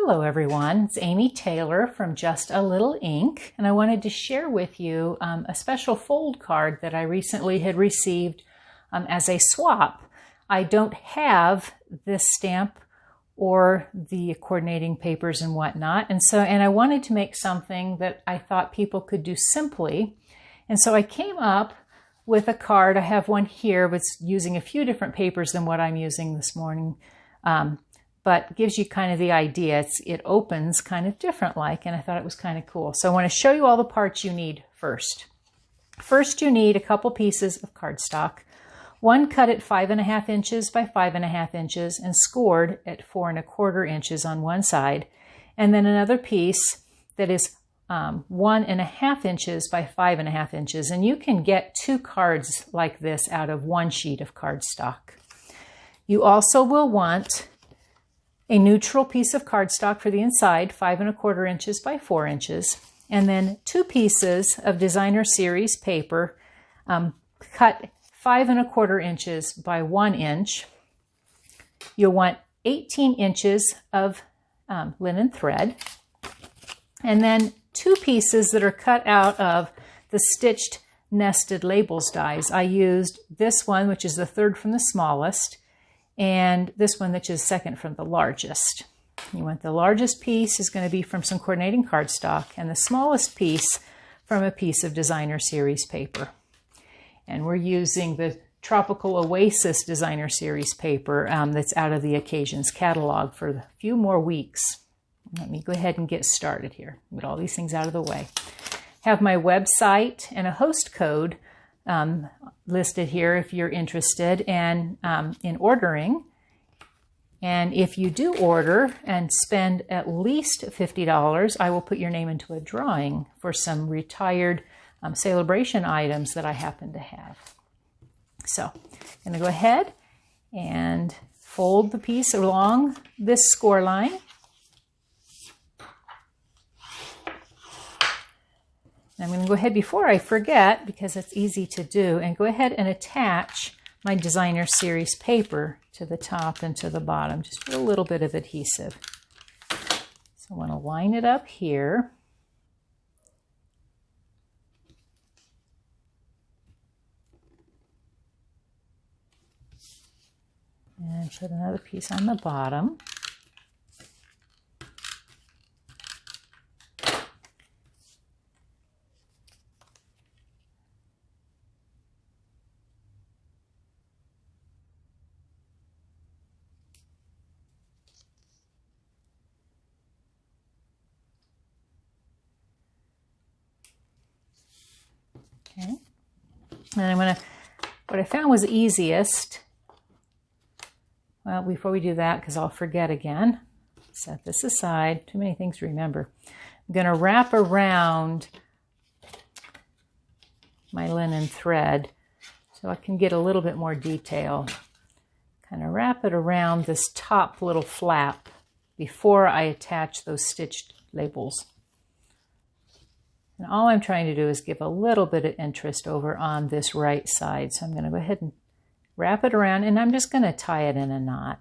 Hello everyone, it's Amy Taylor from Just a Little Ink, and I wanted to share with you a special fold card that I recently had received as a swap. I don't have this stamp or the coordinating papers and whatnot, and I wanted to make something that I thought people could do simply, and so I came up with a card. I have one here that's using a few different papers than what I'm using this morning. But gives you kind of the idea. It opens kind of different like, and I thought it was kind of cool. So I want to show you all the parts you need first. First, you need a couple pieces of cardstock. One cut at 5.5 inches by 5.5 inches and scored at 4.25 inches on one side. And then another piece that is 1.5 inches by 5.5 inches. And you can get 2 cards like this out of one sheet of cardstock. You also will want a neutral piece of cardstock for the inside, 5.25 inches by 4 inches, and then 2 pieces of Designer Series paper cut 5.25 inches by 1 inch. You'll want 18 inches of linen thread, and then 2 pieces that are cut out of the stitched nested labels dies. I used this one, which is the third from the smallest, and this one, which is second from the largest. You want the largest piece is going to be from some coordinating cardstock, and the smallest piece from a piece of Designer Series paper. And we're using the Tropical Oasis Designer Series paper that's out of the Occasions catalog for a few more weeks. Let me go ahead and get started here. Get all these things out of the way. Have my website and a host code listed here if you're interested and in ordering. And if you do order and spend at least $50, I will put your name into a drawing for some retired celebration items that I happen to have. So I'm going to go ahead and fold the piece along this score line. I'm going to go ahead before I forget, because it's easy to do, and go ahead and attach my Designer Series paper to the top and to the bottom, just with a little bit of adhesive. So I want to line it up here. And put another piece on the bottom. Okay, and what I found was easiest, well, before we do that, because I'll forget again, set this aside, too many things to remember. I'm going to wrap around my linen thread so I can get a little bit more detail. Kind of wrap it around this top little flap before I attach those stitched labels. And all I'm trying to do is give a little bit of interest over on this right side. So I'm going to go ahead and wrap it around, and I'm just going to tie it in a knot.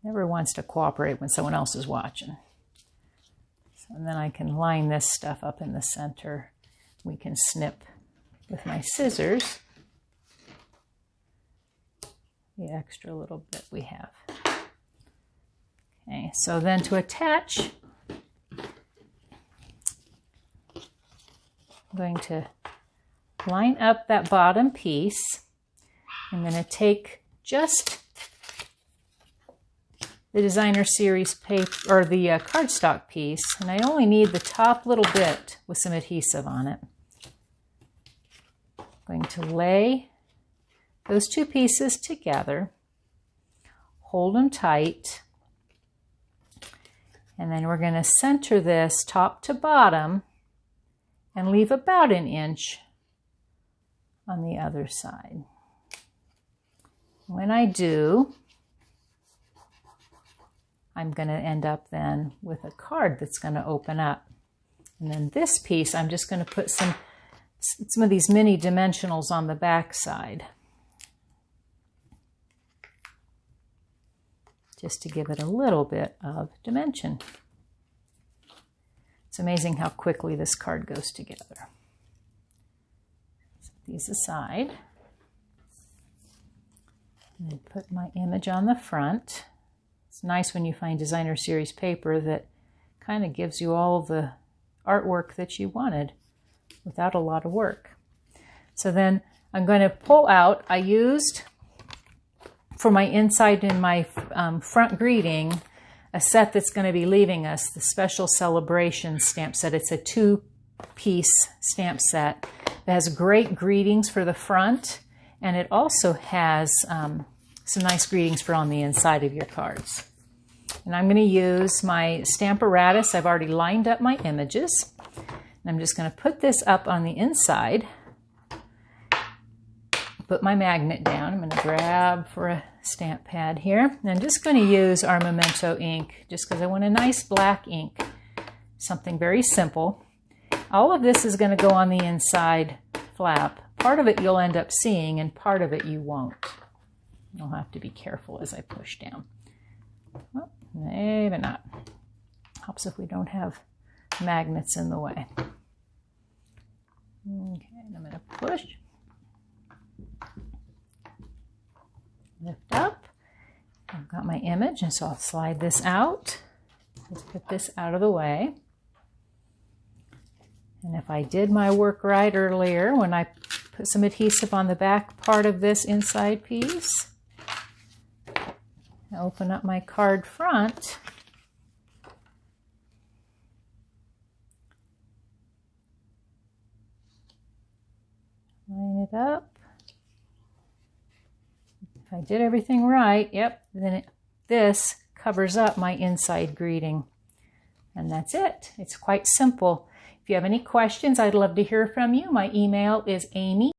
Never wants to cooperate when someone else is watching. So, and then I can line this stuff up in the center. We can snip with my scissors the extra little bit we have. Okay, so then to attach, I'm going to line up that bottom piece. I'm going to take just the Designer Series paper, or the cardstock piece, and I only need the top little bit with some adhesive on it. I'm going to lay those 2 pieces together, hold them tight, and then we're going to center this top to bottom and leave about 1 inch on the other side. When I do, I'm going to end up then with a card that's going to open up. And then this piece, I'm just going to put some of these mini dimensionals on the back side. just to give it a little bit of dimension. It's amazing how quickly this card goes together. Set these aside. And then put my image on the front. It's nice when you find designer series paper that kind of gives you all the artwork that you wanted without a lot of work. So then I'm going to pull out, I used for my inside and my front greeting, a set that's going to be leaving us, the Special Celebration stamp set. It's a 2-piece stamp set that has great greetings for the front, and it also has some nice greetings for on the inside of your cards. And I'm going to use my Stamparatus. I've already lined up my images. And I'm just going to put this up on the inside. Put my magnet down. I'm going to grab for a stamp pad here. And I'm just going to use our Memento ink just because I want a nice black ink. Something very simple. All of this is going to go on the inside flap. Part of it you'll end up seeing and part of it you won't. You'll have to be careful as I push down. Well, maybe not. Helps if we don't have magnets in the way. Okay, and I'm going to push. Lift up. I've got my image, and so I'll slide this out. Let's put this out of the way. And if I did my work right earlier, when I put some adhesive on the back part of this inside piece, I open up my card front. Line it up. If I did everything right, yep, then this covers up my inside greeting. And that's it. It's quite simple. If you have any questions, I'd love to hear from you. My email is Amy